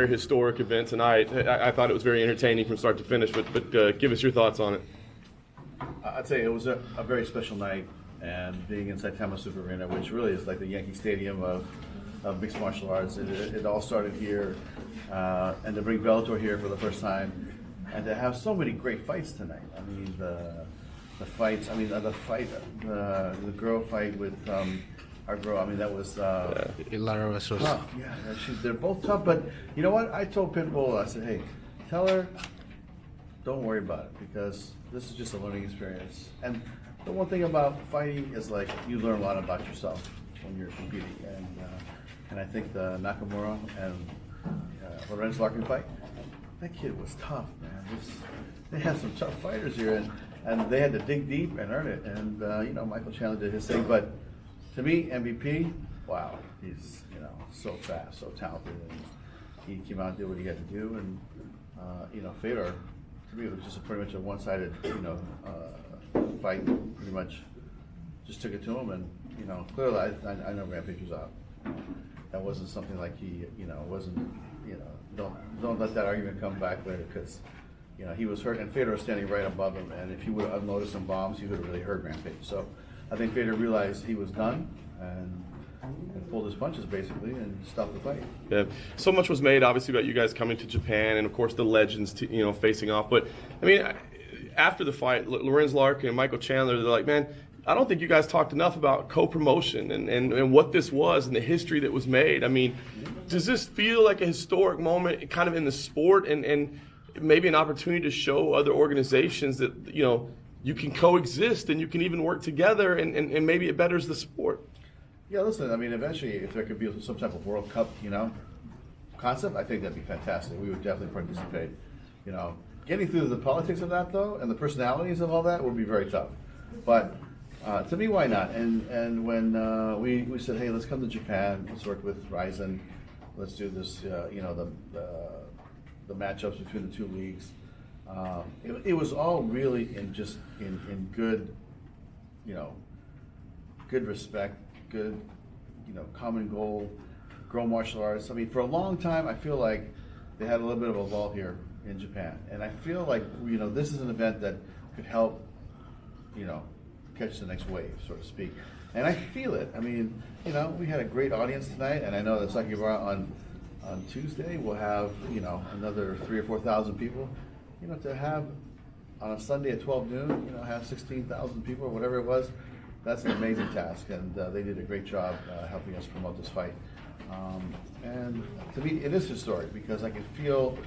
Very historic event tonight. I thought it was very entertaining from start to finish, but give us your thoughts on it. I'd say it was a very special night, and being inside Tama Super Arena, which really is like the Yankee Stadium of mixed martial arts. It all started here, and to bring Bellator here for the first time, and to have so many great fights tonight. I mean, the fights. I mean, the girl fight with our girl. I mean, that was tough. Yeah, they're both tough. But you know what? I told Pitbull, I said, hey, tell her, don't worry about it, because this is just a learning experience. And the one thing about fighting is, like, you learn a lot about yourself when you're competing. And I think the Nakamura and Lorenz Larkin fight, that kid was tough, man. They had some tough fighters here, and they had to dig deep and earn it. And Michael Chandler did his thing, but to me, MVP, wow, he's so fast, so talented, and he came out and did what he had to do. And Fedor, to me, it was just pretty much a one-sided fight. Pretty much just took it to him, and clearly I know Rampage was out. That wasn't something like he wasn't. Don't let that argument come back later, because he was hurt, and Fedor was standing right above him, and if he would have unloaded some bombs, he would have really hurt Rampage. So I think Fedor realized he was done and pulled his punches basically and stopped the fight. Yeah, so much was made obviously about you guys coming to Japan, and of course the legends facing off. But I mean, after the fight, Lorenz Larkin and Michael Chandler, they're like, man, I don't think you guys talked enough about co-promotion and what this was and the history that was made. I mean, does this feel like a historic moment kind of in the sport, and maybe an opportunity to show other organizations that you can coexist and you can even work together, and maybe it betters the sport? Yeah, listen, I mean, eventually, if there could be some type of World Cup, concept, I think that'd be fantastic. We would definitely participate. Getting through the politics of that, though, and the personalities of all that would be very tough. But to me, why not? And when we said, hey, let's come to Japan, let's work with Ryzen, let's do this, the matchups between the two leagues. It was all really in good, good respect, good, common goal, grow martial arts. I mean, for a long time, I feel like they had a little bit of a lull here in Japan, and I feel like this is an event that could help, catch the next wave, so to speak. And I feel it. I mean, we had a great audience tonight, and I know that Sakibara on Tuesday we'll have another 3,000 or 4,000 people. To have on a Sunday at 12 noon, have 16,000 people or whatever it was, that's an amazing task, and they did a great job helping us promote this fight. And to me, it is historic, because I can feel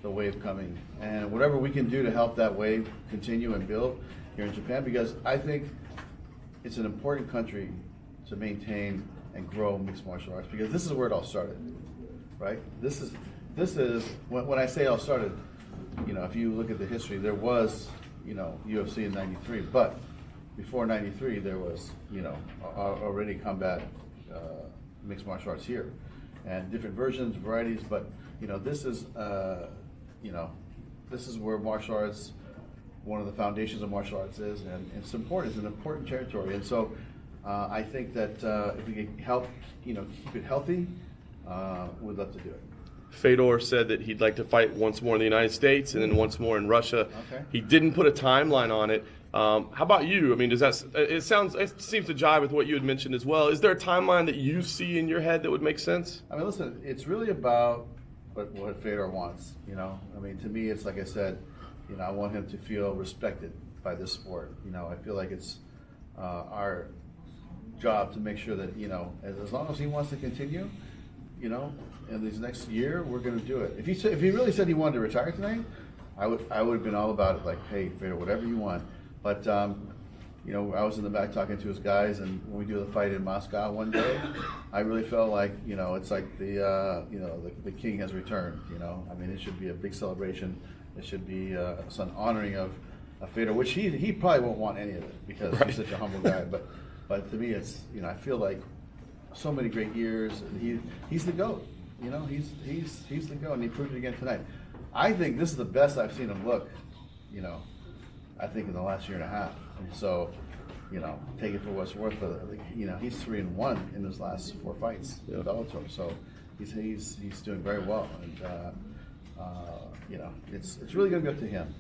the wave coming, and whatever we can do to help that wave continue and build here in Japan, because I think it's an important country to maintain and grow mixed martial arts, because this is where it all started, right? This is when I say it all started. If you look at the history, there was, UFC in '93, but before '93, there was, already combat mixed martial arts here, and different versions, varieties. But this is, this is where martial arts, one of the foundations of martial arts is, and it's important. It's an important territory, and so I think that if we can help, keep it healthy, we'd love to do it. Fedor said that he'd like to fight once more in the United States and then once more in Russia. Okay. He didn't put a timeline on it. How about you? I mean, does that? It seems to jive with what you had mentioned as well. Is there a timeline that you see in your head that would make sense? I mean, listen, it's really about what Fedor wants. I mean, to me, it's like I said. I want him to feel respected by this sport. I feel like it's our job to make sure that as long as he wants to continue, in this next year, we're going to do it. If he really said he wanted to retire tonight, I would have been all about it. Like, hey, Fedor, whatever you want. But I was in the back talking to his guys, and when we do the fight in Moscow one day, I really felt like it's like the king has returned. I mean, it should be a big celebration. It should be some honoring of Fedor, which he probably won't want any of it, because he's such a humble guy. But to me, it's I feel like so many great years. And he's the GOAT. He's the GOAT, and he proved it again tonight. I think this is the best I've seen him look. I think in the last year and a half. And so, take it for what's worth. He's 3-1 in his last 4 fights in Bellator. So he's doing very well, and you know, it's really going to be up to him.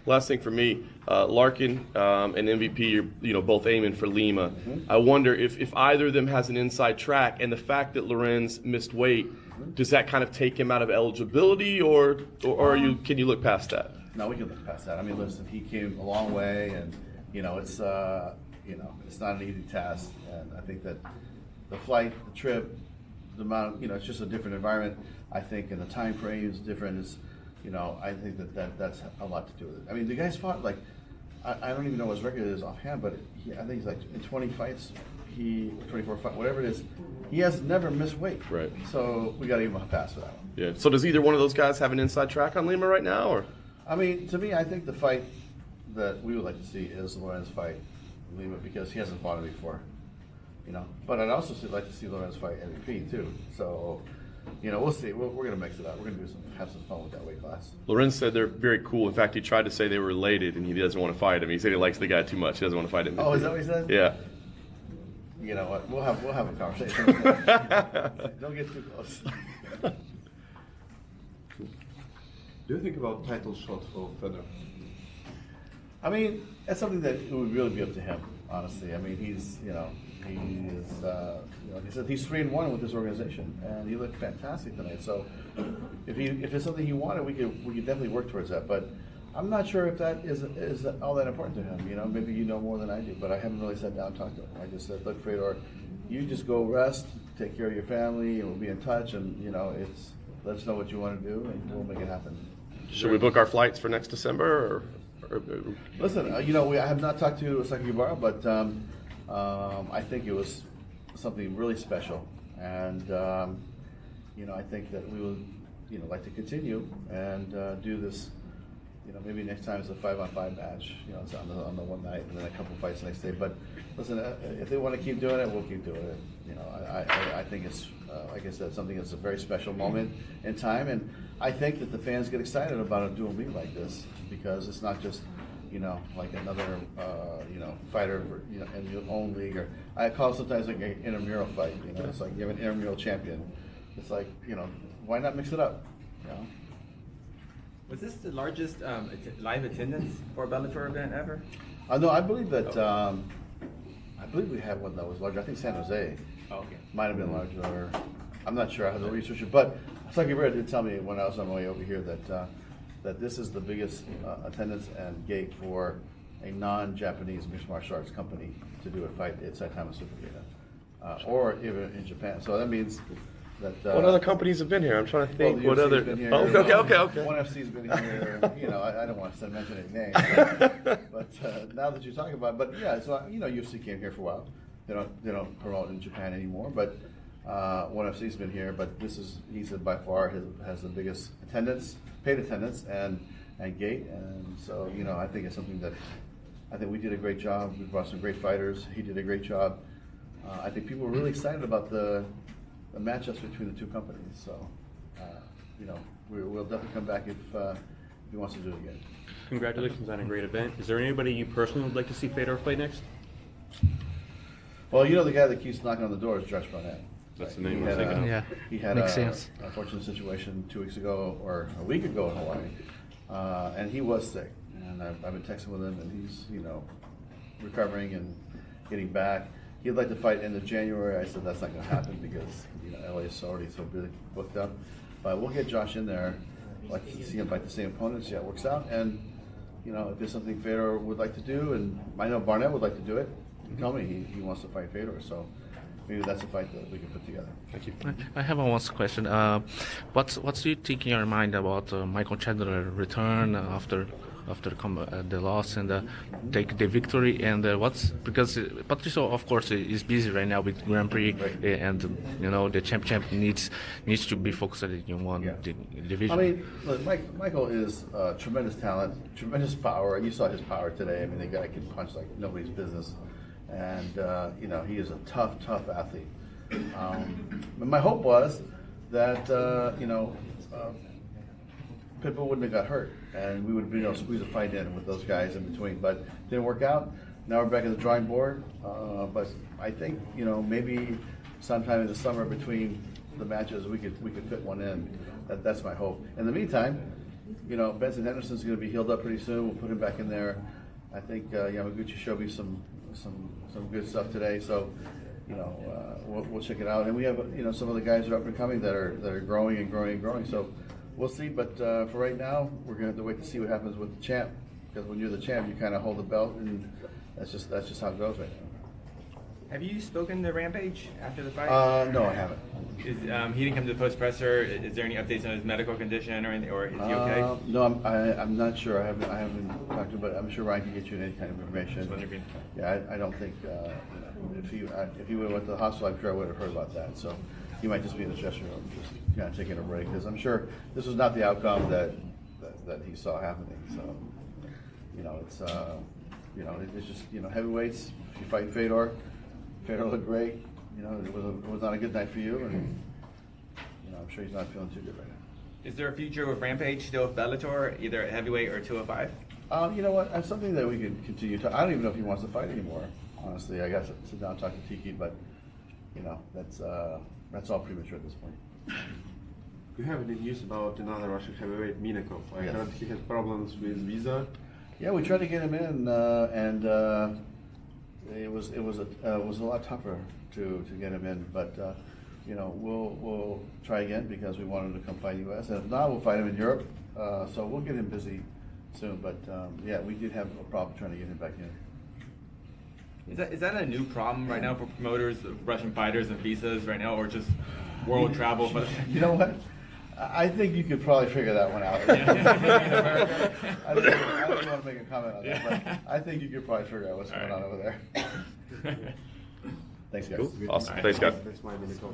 Last thing for me, Larkin and MVP, you're both aiming for Lima. I wonder if either of them has an inside track, and the fact that Lorenz missed weight, does that kind of take him out of eligibility, or can you look past that? No, we can look past that. I mean, listen, he came a long way, and it's it's not an easy task, and I think that the flight, the trip, the amount, it's just a different environment. I think, and the time frame is different. I think that's a lot to do with it. I mean, the guy's fought I don't even know what his record is offhand, but I think he's like in 20 fights, 24 fights, whatever it is, he has never missed weight. Right. So we got to give him a pass for that one. Yeah. So does either one of those guys have an inside track on Lima right now, or? I mean, to me, I think the fight that we would like to see is Lorenz fight Lima, because he hasn't fought him before. But I'd also like to see Lorenz fight MVP too. So. We'll see. We're going to mix it up. We're going to have some fun with that weight class. Lorenz said they're very cool. In fact, he tried to say they were related, and he doesn't want to fight him. He said he likes the guy too much. He doesn't want to fight him. Oh, is that what he said? Yeah. You know what? We'll have a conversation. Don't get too close. Do you think about title shot for Federer? I mean, that's something that it would really be up to him, honestly. I mean, he's like I said, he's 3-1 with this organization, and he looked fantastic tonight. So, if it's something he wanted, we could definitely work towards that. But I'm not sure if that is all that important to him. Maybe you know more than I do, but I haven't really sat down and talked to him. I just said, look, Fedor, you just go rest, take care of your family, and we'll be in touch. And let us know what you want to do, and we'll make it happen. Should we book our flights for next December, or? Listen, I have not talked to Saki Ibarra, but I think it was something really special, and I think that we would like to continue and do this. Maybe next time it's a 5-on-5 match. It's on the one night, and then a couple fights the next day. But listen, if they want to keep doing it, we'll keep doing it. I think it's like I said, something that's a very special moment in time, and I think that the fans get excited about a dual meet like this, because it's not just like another fighter in your own league, or I call it sometimes like an intramural fight. It's like you have an intramural champion. It's like why not mix it up? Was this the largest live attendance for a Bellator event ever? No, I believe that. I believe we had one that was larger. I think San Jose might have been larger. Or, I'm not sure. I have to research it. But Saki Rivera did tell me when I was on my way over here that this is the biggest attendance and gate for a non-Japanese mixed martial arts company to do a fight at Saitama Super Arena, or even in Japan. So that means that. What other companies have been here? I'm trying to think. Well, what other? been here, Okay. One FC's been here. I don't want to mention any names, but now that you're talking about, but yeah, so UFC came here for a while. They don't promote in Japan anymore, but One FC's been here. But he said by far has the biggest attendance, paid attendance, and gate, and so I think it's something that I think we did a great job. We brought some great fighters. He did a great job. I think people were really excited about the matchups between the two companies. So, we'll definitely come back if he wants to do it again. Congratulations on a great event. Is there anybody you personally would like to see Fedor fight next? Well, the guy that keeps knocking on the door is Josh Barnett. That's the name I was thinking of. Yeah, He had makes an sense. unfortunate situation 2 weeks ago or a week ago in Hawaii, and he was sick. And I've been texting with him, and he's recovering and getting back. He'd like to fight end of January. I said that's not going to happen because LA is already so really booked up. But we'll get Josh in there. I'd like to see him fight the same opponents. Yeah, it works out. And if there's something Fedor would like to do, and I know Barnett would like to do it, he told me he wants to fight Fedor. So maybe that's a fight that we can put together. Thank you. I have one question. What's you think in your mind about Michael Chandler return after the loss and take the victory, and because Patricio of course is busy right now with Grand Prix, and the champ needs to be focused in one division. I mean, look, Michael is tremendous talent, tremendous power. You saw his power today. I mean, the guy can punch like nobody's business, and he is a tough athlete. But my hope was that Pitbull wouldn't have got hurt, and we would have been able to squeeze a fight in with those guys in between. But didn't work out. Now we're back at the drawing board. But I think maybe sometime in the summer between the matches, we could fit one in. That's my hope. In the meantime, you know, Benson Henderson's going to be healed up pretty soon. We'll put him back in there. I think Yamaguchi showed me some good stuff today. So, you know, we'll check it out. And we have, you know, some of the guys are up and coming that are growing and growing and growing. So we'll see. But for right now, we're going to have to wait to see what happens with the champ. Because when you're the champ, you kind of hold the belt, and that's just how it goes right now. Have you spoken to Rampage after the fight? No, I haven't. He didn't come to the post presser. Is there any updates on his medical condition or anything, or is he okay? No, I'm not sure. I haven't talked to him, but I'm sure Ryan can get you any kind of information. Yeah, I don't think if he would have went to the hospital, I'm sure I would have heard about that. So he might just be in the dressing room, just kind of taking a break, because I'm sure this was not the outcome that he saw happening. So you know, it's it's just, you know, heavyweights. If you fight Fedor looked great. You know, it was not a good night for you, and you know, I'm sure he's not feeling too good right now. Is there a future with Rampage still with Bellator, either at heavyweight or 205? You know what? That's something that we could continue to. I don't even know if he wants to fight anymore. Honestly, I got to sit down and talk to Tiki, but you know, that's all premature at this point. Do you have any news about another Russian heavyweight, Minakov? I Yes. heard he had problems with visa. Yeah, we tried to get him in, and it was a lot tougher to get him in. But you know, we'll try again, because we want him to come fight US, and if not, we'll fight him in Europe. So we'll get him busy soon. But yeah, we did have a problem trying to get him back in. Is that a new problem right now for promoters, Russian fighters, and visas right now, or just world travel? You know what? I think you could probably figure that one out. I don't want to make a comment on that, but I think you could probably figure out what's going on over there. Thanks, guys. Awesome. Thanks, guys. That's my Minakov.